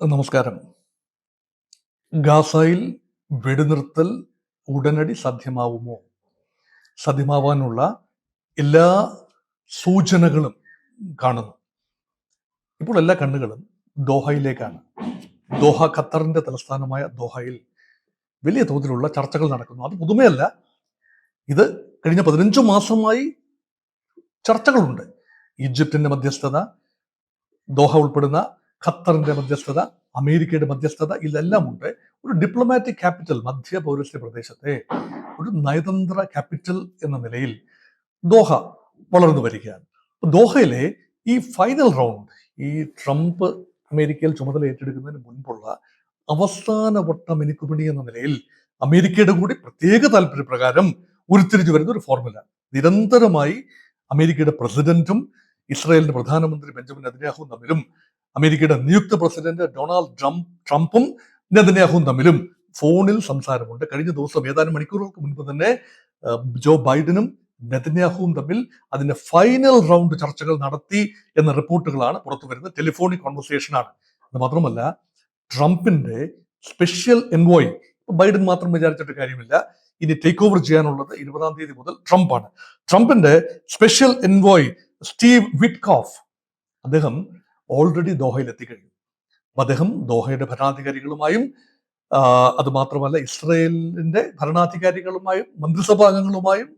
നമസ്കാരം. ഗാസയിൽ വെടിനിർത്തൽ ഉടനടി സാധ്യമാവുമോ? സാധ്യമാവാനുള്ള എല്ലാ സൂചനകളും കാണുന്നു. ഇപ്പോൾ എല്ലാ കണ്ണുകളും ദോഹയിലേക്കാണ്. ഖത്തറിന്റെ തലസ്ഥാനമായ ദോഹയിൽ വലിയ തോതിലുള്ള ചർച്ചകൾ നടക്കുന്നു. അത് പുതുമയല്ല. ഇത് കഴിഞ്ഞ 15 മാസമായി ചർച്ചകളുണ്ട്. ഈജിപ്തിന്റെ മധ്യസ്ഥത, ദോഹ ഉൾപ്പെടുന്ന ഖത്തറിന്റെ മധ്യസ്ഥത, അമേരിക്കയുടെ മധ്യസ്ഥത, ഇതെല്ലാം ഉണ്ട്. ഒരു ഡിപ്ലോമാറ്റിക് ക്യാപിറ്റൽ, മധ്യ പൗരസ്ത്യ പ്രദേശത്തെ ഒരു നയതന്ത്ര ക്യാപിറ്റൽ എന്ന നിലയിൽ ദോഹ വളർന്നു വരികയാണ്. ദോഹയിലെ ഈ ഫൈനൽ റൗണ്ട്, ഈ ട്രംപ് അമേരിക്കയിൽ ചുമതല ഏറ്റെടുക്കുന്നതിന് മുൻപുള്ള അവസാനവട്ട മിനുക്കുപിണി എന്ന നിലയിൽ അമേരിക്കയുടെ കൂടി പ്രത്യേക താല്പര്യപ്രകാരം ഉരുത്തിരിഞ്ഞു വരുന്ന ഒരു ഫോർമുല. നിരന്തരമായി അമേരിക്കയുടെ പ്രസിഡന്റും ഇസ്രായേലിന്റെ പ്രധാനമന്ത്രി ബെഞ്ചമിൻ നെതന്യാഹുവും തമ്മിലും അമേരിക്കയുടെ നിയുക്ത പ്രസിഡന്റ് ഡൊണാൾഡ് ട്രംപും നെതന്യാഹുവും തമ്മിലും ഫോണിൽ സംസാരമുണ്ട്. കഴിഞ്ഞ ദിവസം ഏതാനും മണിക്കൂറുകൾക്ക് മുൻപ് തന്നെ ജോ ബൈഡനും നെതന്യാഹുവും തമ്മിൽ അതിന്റെ ഫൈനൽ റൗണ്ട് ചർച്ചകൾ നടത്തി എന്ന റിപ്പോർട്ടുകളാണ് പുറത്തു വരുന്നത്. ടെലിഫോണിക് കോൺവെർസേഷനാണ്. അത് മാത്രമല്ല, ട്രംപിന്റെ സ്പെഷ്യൽ എൻവോയ്, ബൈഡൻ മാത്രം വിചാരിച്ചിട്ട് കാര്യമില്ല, ഇനി ടേക്ക് ഓവർ ചെയ്യാനുള്ളത് 20-ാം തീയതി മുതൽ ട്രംപാണ്. ട്രംപിന്റെ സ്പെഷ്യൽ എൻവോയ് സ്റ്റീവ് വിറ്റ്കോഫ്, അദ്ദേഹം ഓൾറെഡി ദോഹയിൽ എത്തിക്കഴിഞ്ഞു. അദ്ദേഹം ദോഹയുടെ ഭരണാധികാരികളുമായും അത് മാത്രമല്ല ഇസ്രയേലിന്റെ ഭരണാധികാരികളുമായും മന്ത്രിസഭാ അംഗങ്ങളുമായും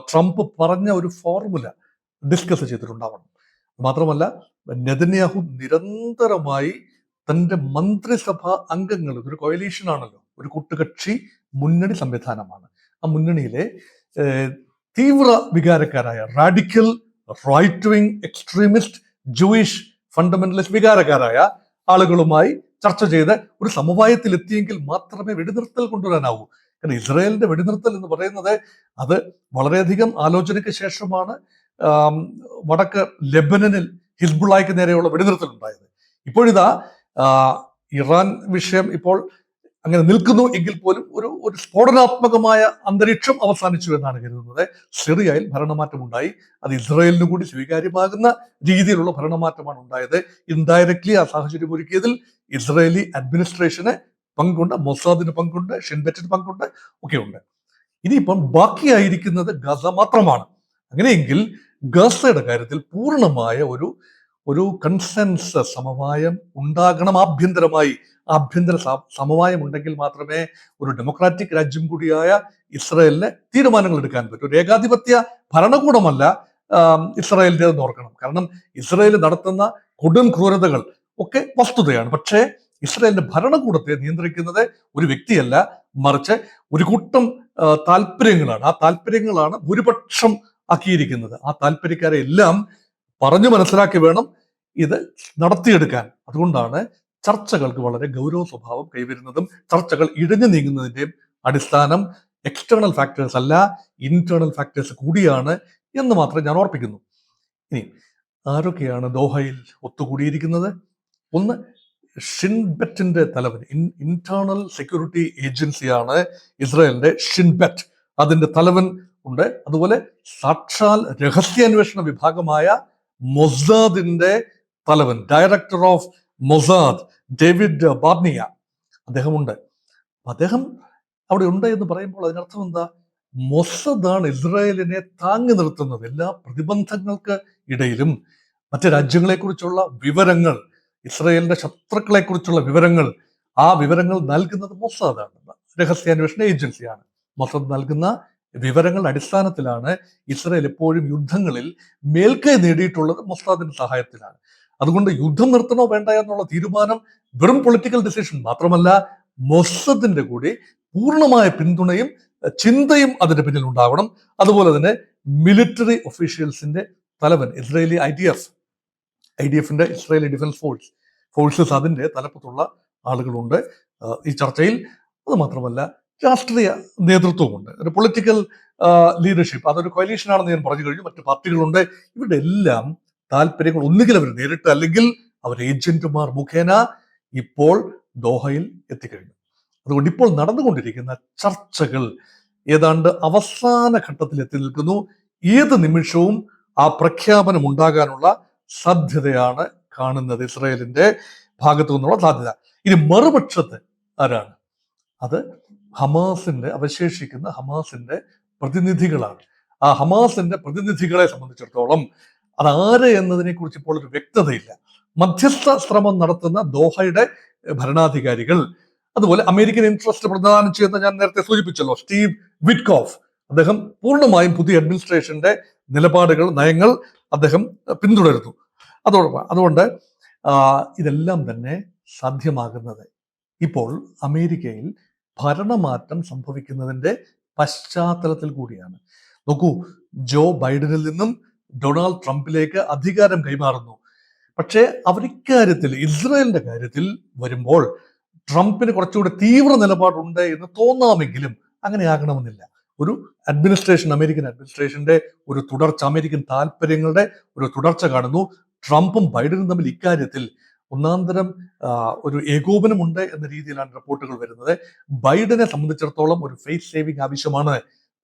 ട്രംപ് പറഞ്ഞ ഒരു ഫോർമുല ഡിസ്കസ് ചെയ്തിട്ടുണ്ടാവണം. മാത്രമല്ല, നെതന്യാഹു നിരന്തരമായി തന്റെ മന്ത്രിസഭാ അംഗങ്ങൾ, ഒരു കോയലീഷൻ ആണല്ലോ, ഒരു കൂട്ടുകക്ഷി മുന്നണി സംവിധാനമാണ്. ആ മുന്നണിയിലെ തീവ്ര വികാരക്കാരായ radical right wing extremist Jewish fundamentalist വികാരക്കാരായ ആളുകളുമായി ചർച്ച ചെയ്ത് ഒരു സമവായത്തിൽ എത്തിയെങ്കിൽ മാത്രമേ വെടിനിർത്തൽ കൊണ്ടുവരാനാവൂ. കാരണം ഇസ്രായേലിന്റെ വെടിനിർത്തൽ എന്ന് പറയുന്നത് അത് വളരെയധികം ആലോചനയ്ക്ക് ശേഷമാണ് വടക്ക് ലെബനനിൽ ഹിസ്ബുള്ളായ്ക്ക് നേരെയുള്ള വെടിനിർത്തൽ ഉണ്ടായത്. ഇപ്പോഴിതാ ഇറാൻ വിഷയം ഇപ്പോൾ അങ്ങനെ നിൽക്കുന്നു എങ്കിൽ പോലും ഒരു സ്ഫോടനാത്മകമായ അന്തരീക്ഷം അവസാനിച്ചു എന്നാണ് കരുതുന്നത്. സിറിയയിൽ ഭരണമാറ്റം ഉണ്ടായി. അത് ഇസ്രായേലിന് കൂടി സ്വീകാര്യമാകുന്ന രീതിയിലുള്ള ഭരണമാറ്റമാണ് ഉണ്ടായത്. ഇൻഡയറക്ട്ലി ആ സാഹചര്യം ഒരുക്കിയതിൽ ഇസ്രായേലി അഡ്മിനിസ്ട്രേഷന് പങ്കുണ്ട്, മൊസാദിന് പങ്കുണ്ട്, ഷിൻബെറ്റിന് പങ്കുണ്ട്, ഒക്കെ ഉണ്ട്. ഇനിയിപ്പം ബാക്കിയായിരിക്കുന്നത് ഗസ മാത്രമാണ്. അങ്ങനെയെങ്കിൽ ഗസയുടെ കാര്യത്തിൽ പൂർണ്ണമായ ഒരു കൺസെൻസസ് സമവായം ഉണ്ടാകണം. ആഭ്യന്തര സമവായം ഉണ്ടെങ്കിൽ മാത്രമേ ഒരു ഡെമോക്രാറ്റിക് രാജ്യം കൂടിയായ ഇസ്രായേലിന് തീരുമാനങ്ങൾ എടുക്കാൻ പറ്റൂ. ഒരു ഏകാധിപത്യ ഭരണകൂടമല്ല ഇസ്രായേലിൻ്റെതെന്ന് ഓർക്കണം. കാരണം ഇസ്രായേൽ നടത്തുന്ന കൊടും ക്രൂരതകൾ ഒക്കെ വസ്തുതയാണ്. പക്ഷേ ഇസ്രായേലിന്റെ ഭരണകൂടത്തെ നിയന്ത്രിക്കുന്നത് ഒരു വ്യക്തിയല്ല, മറിച്ച് ഒരു കൂട്ടം താല്പര്യങ്ങളാണ്. ആ താല്പര്യങ്ങളാണ് ഭൂരിപക്ഷം ആക്കിയിരിക്കുന്നത്. ആ താല്പര്യക്കാരെ എല്ലാം പറഞ്ഞു മനസ്സിലാക്കി വേണം ഇത് നടത്തിയെടുക്കാൻ. അതുകൊണ്ടാണ് ചർച്ചകൾക്ക് വളരെ ഗൗരവ സ്വഭാവം കൈവരുന്നതും ചർച്ചകൾ ഇഴഞ്ഞു നീങ്ങുന്നതിൻ്റെയും അടിസ്ഥാനം എക്സ്റ്റേണൽ ഫാക്ടേഴ്സ് അല്ല, ഇന്റേണൽ ഫാക്ടേഴ്സ് കൂടിയാണ് എന്ന് മാത്രം ഞാൻ ഓർപ്പിക്കുന്നു. ഇനി ആരൊക്കെയാണ് ദോഹയിൽ ഒത്തുകൂടിയിരിക്കുന്നത്? ഒന്ന്, ഷിൻബെറ്റിന്റെ തലവൻ, ഇന്റേണൽ സെക്യൂരിറ്റി ഏജൻസിയാണ് ഇസ്രായേലിന്റെ ഷിൻബെറ്റ്, അതിന്റെ തലവൻ ഉണ്ട്. അതുപോലെ സാക്ഷാൽ രഹസ്യാന്വേഷണ വിഭാഗമായ മൊസാദിന്റെ തലവൻ, director of Mossad David Barnea, അദ്ദേഹമുണ്ട്. അദ്ദേഹം അവിടെ ഉണ്ട് എന്ന് പറയുമ്പോൾ അതിനർത്ഥം എന്താ? മൊസാദാണ് ഇസ്രായേലിനെ താങ്ങി നിർത്തുന്നത്. എല്ലാ പ്രതിബന്ധങ്ങൾക്ക് ഇടയിലും മറ്റ് രാജ്യങ്ങളെക്കുറിച്ചുള്ള വിവരങ്ങൾ, ഇസ്രായേലിന്റെ ശത്രുക്കളെ കുറിച്ചുള്ള വിവരങ്ങൾ, ആ വിവരങ്ങൾ നൽകുന്നത് മൊസാദാണ്, രഹസ്യാന്വേഷണ ഏജൻസിയാണ്. മൊസാദ് നൽകുന്ന വിവരങ്ങളുടെ അടിസ്ഥാനത്തിലാണ് ഇസ്രായേൽ എപ്പോഴും യുദ്ധങ്ങളിൽ മേൽക്കൈ നേടിയിട്ടുള്ളത്, മൊസാദിന്റെ സഹായത്തിലാണ്. അതുകൊണ്ട് യുദ്ധം നിർത്തണോ വേണ്ട എന്നുള്ള തീരുമാനം വെറും പൊളിറ്റിക്കൽ ഡിസിഷൻ മാത്രമല്ല, മൊസാദിന്റെ കൂടി പൂർണ്ണമായ പിന്തുണയും ചിന്തയും അതിന്റെ പിന്നിൽ ഉണ്ടാവണം. അതുപോലെ തന്നെ മിലിറ്ററി ഒഫീഷ്യൽസിന്റെ തലവൻ, Israeli IDF Israeli defence forces, അതിന്റെ തലപ്പത്തുള്ള ആളുകളുണ്ട് ഈ ചർച്ചയിൽ. അത് മാത്രമല്ല രാഷ്ട്രീയ നേതൃത്വമുണ്ട്, ഒരു പൊളിറ്റിക്കൽ ലീഡർഷിപ്പ്, അതൊരു കോയലീഷൻ ആണെന്ന് ഞാൻ പറഞ്ഞു കഴിഞ്ഞു. മറ്റു പാർട്ടികളുണ്ട്. ഇവരുടെ എല്ലാം താല്പര്യങ്ങൾ ഒന്നുകിൽ അവർ നേരിട്ട് അല്ലെങ്കിൽ അവർ ഏജന്റുമാർ മുഖേന ഇപ്പോൾ ദോഹയിൽ എത്തിക്കഴിഞ്ഞു. അതുകൊണ്ട് ഇപ്പോൾ നടന്നുകൊണ്ടിരിക്കുന്ന ചർച്ചകൾ ഏതാണ്ട് അവസാന ഘട്ടത്തിൽ എത്തി നിൽക്കുന്നു. ഏത് നിമിഷവും ആ പ്രഖ്യാപനം ഉണ്ടാകാനുള്ള സാധ്യതയാണ് കാണുന്നത്. ഇസ്രായേലിന്റെ ഭാഗത്തു നിന്നുള്ള സാധ്യത. ഇനി മറുപക്ഷത്ത് ആരാണ്? അത് അവശേഷിക്കുന്ന ഹമാസിന്റെ പ്രതിനിധികളാണ്. ആ ഹമാസിന്റെ പ്രതിനിധികളെ സംബന്ധിച്ചിടത്തോളം അതാര് എന്നതിനെ കുറിച്ച് ഇപ്പോൾ ഒരു വ്യക്തതയില്ല. മധ്യസ്ഥ ശ്രമം നടത്തുന്ന ദോഹയുടെ ഭരണാധികാരികൾ, അതുപോലെ അമേരിക്കൻ ഇൻട്രസ്റ്റ് പ്രദാനം ചെയ്യുന്ന, ഞാൻ നേരത്തെ സൂചിപ്പിച്ചല്ലോ, സ്റ്റീവ് വിറ്റ്കോഫ്, അദ്ദേഹം പൂർണ്ണമായും പുതിയ അഡ്മിനിസ്ട്രേഷന്റെ നിലപാടുകൾ, നയങ്ങൾ അദ്ദേഹം പിന്തുടരുന്നു. അതുകൊണ്ട് ഇതെല്ലാം തന്നെ സാധ്യമാകുന്നത് ഇപ്പോൾ അമേരിക്കയിൽ ഭരണമാറ്റം സംഭവിക്കുന്നതിന്റെ പശ്ചാത്തലത്തിൽ കൂടിയാണ്. നോക്കൂ, ജോ ബൈഡനിൽ നിന്നും ഡൊണാൾഡ് ട്രംപിലേക്ക് അധികാരം കൈമാറുന്നു. പക്ഷേ അവർ ഇക്കാര്യത്തിൽ, ഇസ്രായേലിന്റെ കാര്യത്തിൽ വരുമ്പോൾ ട്രംപിന് കുറച്ചുകൂടി തീവ്ര നിലപാടുണ്ട് എന്ന് തോന്നാമെങ്കിലും അങ്ങനെ ആകണമെന്നില്ല. ഒരു അഡ്മിനിസ്ട്രേഷൻ, അമേരിക്കൻ അഡ്മിനിസ്ട്രേഷന്റെ ഒരു തുടർച്ച, അമേരിക്കൻ താല്പര്യങ്ങളുടെ ഒരു തുടർച്ച കാണുന്നു. ട്രംപും ബൈഡനും തമ്മിൽ ഇക്കാര്യത്തിൽ ഒന്നാന്തരം ഒരു ഏകോപനമുണ്ട് എന്ന രീതിയിലാണ് റിപ്പോർട്ടുകൾ വരുന്നത്. ബൈഡനെ സംബന്ധിച്ചിടത്തോളം ഒരു ഫേസ് സേവിങ് ആവശ്യമാണ്.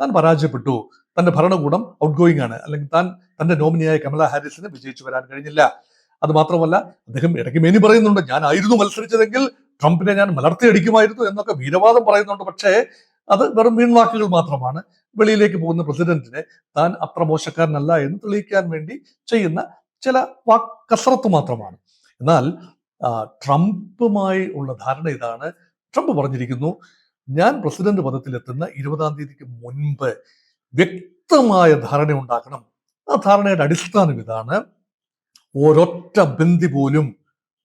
താൻ പരാജയപ്പെട്ടു, തന്റെ ഭരണകൂടം ഔട്ട് ഗോയിങ് ആണ്, അല്ലെങ്കിൽ തന്റെ നോമിനിയായ കമല ഹാരിസിന് വിജയിച്ചു വരാൻ കഴിഞ്ഞില്ല. അത് മാത്രമല്ല, അദ്ദേഹം ഇടയ്ക്ക് മേനി പറയുന്നുണ്ട്, ഞാനായിരുന്നു മത്സരിച്ചതെങ്കിൽ ട്രംപിനെ ഞാൻ മലർത്തിയടിക്കുമായിരുന്നു എന്നൊക്കെ വീരവാദം പറയുന്നുണ്ട്. പക്ഷേ അത് വെറും വീൺവാക്കുകൾ മാത്രമാണ്. വെളിയിലേക്ക് പോകുന്ന പ്രസിഡന്റിനെ താൻ അത്ര മോശക്കാരനല്ല എന്ന് തെളിയിക്കാൻ വേണ്ടി ചെയ്യുന്ന ചില കസറത്ത് മാത്രമാണ്. എന്നാൽ ട്രംപുമായി ഉള്ള ധാരണ ഇതാണ്. ട്രംപ് പറഞ്ഞിരിക്കുന്നു, ഞാൻ പ്രസിഡന്റ് പദത്തിലെത്തുന്ന 20-ാം തീയതിക്ക് മുൻപ് വ്യക്തമായ ധാരണ ഉണ്ടാക്കണം. ആ ധാരണയുടെ അടിസ്ഥാനം ഇതാണ്: ഒരൊറ്റ ബന്ദി പോലും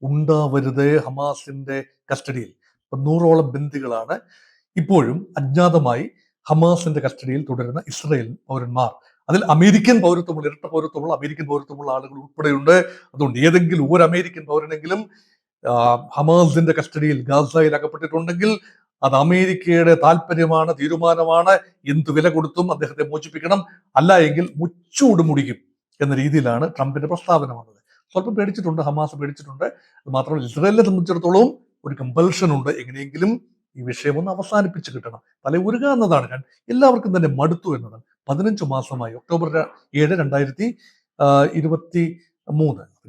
ഉണ്ടാവരുത് ഹമാസിന്റെ കസ്റ്റഡിയിൽ. 100ഓളം ബന്ദികളാണ് ഇപ്പോഴും അജ്ഞാതമായി ഹമാസിന്റെ കസ്റ്റഡിയിൽ തുടരുന്ന ഇസ്രായേൽ പൗരന്മാർ. അതിൽ അമേരിക്കൻ പൗരത്വമുള്ള, ഇരട്ട പൗരത്വമുള്ള, അമേരിക്കൻ പൗരത്വമുള്ള ആളുകൾ ഉൾപ്പെടെയുണ്ട്. അതുകൊണ്ട് ഏതെങ്കിലും ഒരു അമേരിക്കൻ പൗരനെങ്കിലും ഹമാസിന്റെ കസ്റ്റഡിയിൽ ഗാസയിൽ അകപ്പെട്ടിട്ടുണ്ടെങ്കിൽ അത് അമേരിക്കയുടെ താല്പര്യമാണ്, തീരുമാനമാണ്. എന്ത് വില കൊടുത്തും അദ്ദേഹത്തെ മോചിപ്പിക്കണം, അല്ല എങ്കിൽ മുച്ചൂട് മുടിക്കും എന്ന രീതിയിലാണ് ട്രംപിന്റെ പ്രസ്താവന വന്നത്. സ്വല്പം പേടിച്ചിട്ടുണ്ട്, ഹമാസ് പേടിച്ചിട്ടുണ്ട്. അത് മാത്രമല്ല, ഇസ്രായേലിനെ സംബന്ധിച്ചിടത്തോളം ഒരു കമ്പൽഷൻ ഉണ്ട്, എങ്ങനെയെങ്കിലും ഈ വിഷയം ഒന്ന് അവസാനിപ്പിച്ച് കിട്ടണം. തല ഉരുക എന്നതാണ്. ഞാൻ എല്ലാവർക്കും തന്നെ മടുത്തു എന്നതാണ്. 15 മാസമായി, ഒക്ടോബർ 7, 2023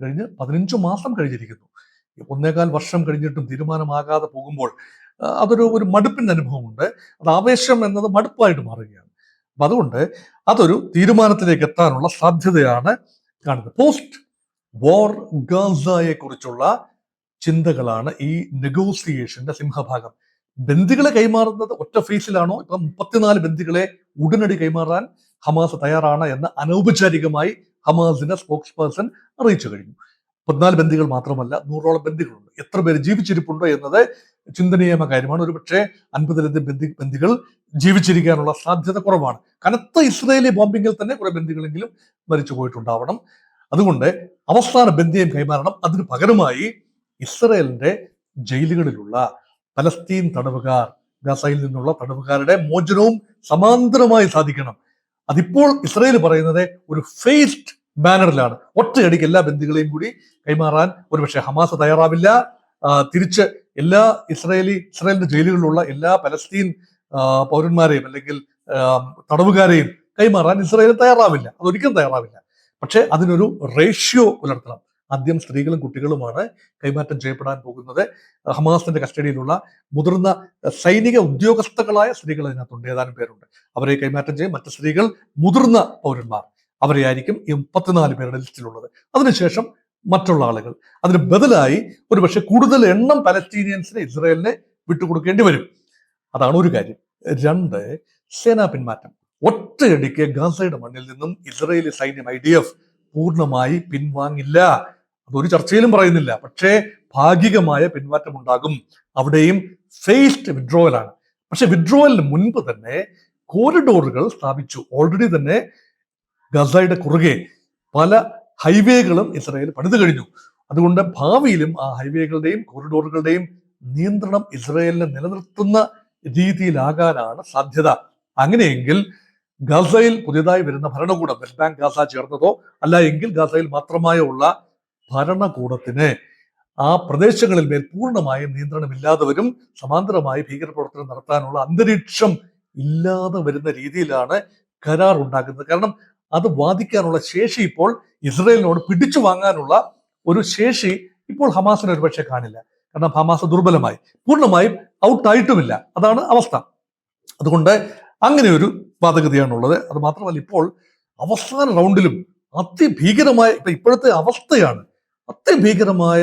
കഴിഞ്ഞ് 15 മാസം കഴിഞ്ഞിരിക്കുന്നു. 1.25 വർഷം കഴിഞ്ഞിട്ടും തീരുമാനമാകാതെ പോകുമ്പോൾ അതൊരു മടുപ്പിന്റെ അനുഭവമുണ്ട്. അത് ആവേശം എന്നത് മടുപ്പായിട്ട് മാറുകയാണ്. അപ്പൊ അതുകൊണ്ട് അതൊരു തീരുമാനത്തിലേക്ക് എത്താനുള്ള സാധ്യതയാണ് കാണുന്നത്. പോസ്റ്റ് വാർ ഗാസയെ കുറിച്ചുള്ള ചിന്തകളാണ് ഈ നെഗോസിയേഷന്റെ സിംഹഭാഗം. ബന്ദികളെ കൈമാറുന്നത് ഒറ്റ ഫേസിലാണോ? ഇപ്പൊ 34 ബന്ദികളെ ഉടനടി കൈമാറാൻ ഹമാസ് തയ്യാറാണ് എന്ന് അനൗപചാരികമായി ഹമാസിന്റെ സ്പോക്സ് പേഴ്സൺ അറിയിച്ചു കഴിഞ്ഞു. 14 ബന്ദികൾ മാത്രമല്ല, 100ഓളം ബന്ദികളുണ്ട്. എത്ര പേര് ജീവിച്ചിരിപ്പുണ്ടോ എന്നത് ചിന്തനീയമായ കാര്യമാണ്. ഒരുപക്ഷെ 50-ലധികം ബന്ദികൾ ജീവിച്ചിരിക്കാനുള്ള സാധ്യത കുറവാണ്. കനത്ത ഇസ്രായേലി ബോംബിങ്ങിൽ തന്നെ കുറെ ബന്ദികളെങ്കിലും മരിച്ചു പോയിട്ടുണ്ടാവണം. അതുകൊണ്ട് അവസാന ബന്ദിയും കൈമാറണം. അതിന് പകരമായി ഇസ്രായേലിന്റെ ജയിലുകളിലുള്ള പലസ്തീൻ തടവുകാർ, ഗസയിൽ നിന്നുള്ള തടവുകാരുടെ മോചനവും സമാന്തരമായി സാധിക്കണം. അതിപ്പോൾ ഇസ്രായേൽ പറയുന്നത് ഒരു ഫേസ്ഡ് ബാനറിലാണ്. ഒറ്റയടിക്ക് എല്ലാ ബന്ദികളെയും കൂടി കൈമാറാൻ ഒരുപക്ഷെ ഹമാസ് തയ്യാറാവില്ല. തിരിച്ച് എല്ലാ ഇസ്രായേലിന്റെ ജയിലുകളിലുള്ള എല്ലാ പലസ്തീൻ പൗരന്മാരെയും അല്ലെങ്കിൽ തടവുകാരെയും കൈമാറാൻ ഇസ്രായേൽ തയ്യാറാവില്ല, അതൊരിക്കലും തയ്യാറാവില്ല. പക്ഷെ അതിനൊരു റേഷ്യോ പുലർത്തണം. ആദ്യം സ്ത്രീകളും കുട്ടികളുമാണ് കൈമാറ്റം ചെയ്യപ്പെടാൻ പോകുന്നത്. ഹമാസിന്റെ കസ്റ്റഡിയിലുള്ള മുതിർന്ന സൈനിക ഉദ്യോഗസ്ഥകളായ സ്ത്രീകൾ അതിനകത്തുണ്ട്, ഏതാനും പേരുണ്ട്. അവരെ കൈമാറ്റം ചെയ്യും. മറ്റ് സ്ത്രീകൾ, മുതിർന്ന പൗരന്മാർ, അവരെ ആയിരിക്കും ഈ 34 പേരുടെ ലിസ്റ്റിലുള്ളത്. അതിനുശേഷം മറ്റുള്ള ആളുകൾ. അതിന് ബദലായി ഒരുപക്ഷെ കൂടുതൽ എണ്ണം പലസ്തീനിയൻസിനെ ഇസ്രായേലിനെ വിട്ടുകൊടുക്കേണ്ടി വരും. അതാണ് ഒരു കാര്യം. 2, സേനാ പിന്മാറ്റം. ഒറ്റയടിക്ക് ഗാസയുടെ മണ്ണിൽ നിന്നും ഇസ്രായേലി സൈന്യം IDF പൂർണ്ണമായി പിൻവാങ്ങില്ല. അതൊരു ചർച്ചയിലും പറയുന്നില്ല. പക്ഷേ ഭാഗികമായ പിന്മാറ്റം ഉണ്ടാകും. അവിടെയും ഫേസ്ഡ് വിഡ്രോവലാണ്. പക്ഷെ വിഡ്രോവലിന് മുൻപ് തന്നെ കോറിഡോറുകൾ സ്ഥാപിച്ചു. ഓൾറെഡി തന്നെ ഗസയുടെ കുറുകെ പല ഹൈവേകളും ഇസ്രായേൽ പണിതു കഴിഞ്ഞു. അതുകൊണ്ട് ഭാവിയിലും ആ ഹൈവേകളുടെയും കോറിഡോറുകളുടെയും നിയന്ത്രണം ഇസ്രായേലിനെ നിലനിർത്തുന്ന രീതിയിലാകാനാണ് സാധ്യത. അങ്ങനെയെങ്കിൽ ഗസയിൽ പുതിയതായി വരുന്ന ഭരണകൂടം, വെസ്റ്റ് ബാങ്ക് ഗാസ ചേർന്നതോ അല്ല എങ്കിൽ ഗസയിൽ മാത്രമായോ ഉള്ള ഭരണകൂടത്തിന് ആ പ്രദേശങ്ങളിൽ മേൽ പൂർണ്ണമായും നിയന്ത്രണമില്ലാതെ വരും. സമാന്തരമായി ഭീകരപ്രവർത്തനം നടത്താനുള്ള അന്തരീക്ഷം ഇല്ലാതെ വരുന്ന രീതിയിലാണ് കരാർ ഉണ്ടാക്കുന്നത്. കാരണം അത് വാദിക്കാനുള്ള ശേഷി ഇപ്പോൾ ഇസ്രായേലിനോട് പിടിച്ചു വാങ്ങാനുള്ള ഒരു ശേഷി ഇപ്പോൾ ഹമാസിനെ ഒരുപക്ഷെ കാണില്ല. കാരണം ഹമാസ് ദുർബലമായി, പൂർണ്ണമായും ഔട്ടായിട്ടുമില്ല. അതാണ് അവസ്ഥ. അതുകൊണ്ട് അങ്ങനെ ഒരു വാദഗതിയാണുള്ളത്. അത് മാത്രമല്ല, ഇപ്പോൾ അവസാന റൗണ്ടിലും അതിഭീകരമായ ഇപ്പോഴത്തെ അവസ്ഥയാണ്, അതിഭീകരമായ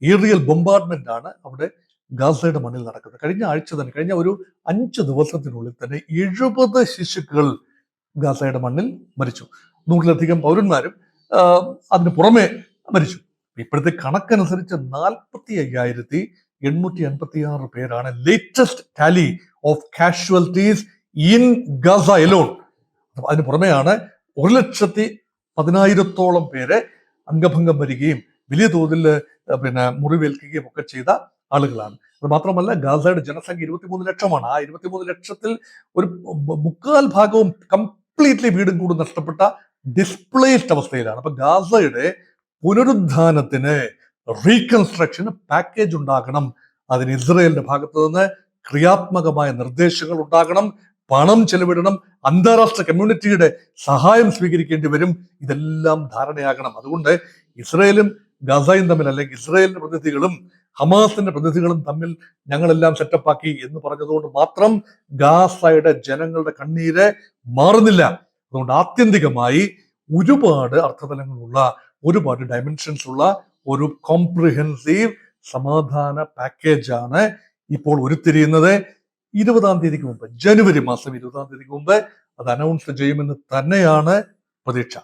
ഏറിയൽ ബൊംബാർഡ്മെന്റ് ആണ് അവിടെ ഗാസയുടെ മണ്ണിൽ നടക്കുന്നത്. കഴിഞ്ഞ ആഴ്ച തന്നെ, കഴിഞ്ഞ ഒരു 5 ദിവസത്തിനുള്ളിൽ തന്നെ 70 ശിശുക്കൾ ഗാസയുടെ മണ്ണിൽ മരിച്ചു. 100-ലധികം പൗരന്മാരും അതിന് പുറമെ മരിച്ചു. ഇപ്പോഴത്തെ കണക്കനുസരിച്ച് 45,856 പേരാണ് latest tally of casualties in Gaza alone. അതിന് പുറമെയാണ് 1,10,10,000-ഓളം പേരെ അംഗഭംഗം വരികയും വലിയ തോതിൽ മുറിവേൽക്കുകയും ഒക്കെ ചെയ്ത ആളുകളാണ്. അത് മാത്രമല്ല, ഗാസയുടെ ജനസംഖ്യ 23 ലക്ഷമാണ്. ആ 23 ലക്ഷത്തിൽ ഒരു 3/4 ഭാഗവും കംപ്ലീറ്റ്ലി വീടും കൂടും നഷ്ടപ്പെട്ട ഡിസ്പ്ലേസ്ഡ് അവസ്ഥയിലാണ്. അപ്പൊ ഗാസയുടെ പുനരുദ്ധാനത്തിന്, റീകൺസ്ട്രക്ഷന് പാക്കേജ് ഉണ്ടാകണം. അതിന് ഇസ്രയേലിന്റെ ഭാഗത്തു നിന്ന് ക്രിയാത്മകമായ നിർദ്ദേശങ്ങൾ ഉണ്ടാകണം, പണം ചെലവിടണം, അന്താരാഷ്ട്ര കമ്മ്യൂണിറ്റിയുടെ സഹായം സ്വീകരിക്കേണ്ടി വരും. ഇതെല്ലാം ധാരണയാകണം. അതുകൊണ്ട് ഇസ്രയേലും ഗാസയും തമ്മിൽ, അല്ലെങ്കിൽ ഇസ്രയേലിന്റെ പ്രതിനിധികളും ഹമാസിന്റെ പ്രതിനിധികളും തമ്മിൽ ഞങ്ങളെല്ലാം സെറ്റപ്പാക്കി എന്ന് പറഞ്ഞതുകൊണ്ട് മാത്രം ഗാസയുടെ ജനങ്ങളുടെ കണ്ണീര് മാറുന്നില്ല. അതുകൊണ്ട് ആത്യന്തികമായി ഒരുപാട് അർത്ഥതലങ്ങളുള്ള, ഒരുപാട് ഡയമെൻഷൻസ് ഉള്ള ഒരു കോംപ്രിഹെൻസീവ് സമാധാന പാക്കേജാണ് ഇപ്പോൾ ഉരുത്തിരിയുന്നത്. 20-ാം തീയതിക്ക് മുമ്പ്, ജനുവരി മാസം 20-ാം തീയതിക്ക് മുമ്പ് അത് അനൗൺസ് ചെയ്യുമെന്ന് തന്നെയാണ് പ്രതീക്ഷ.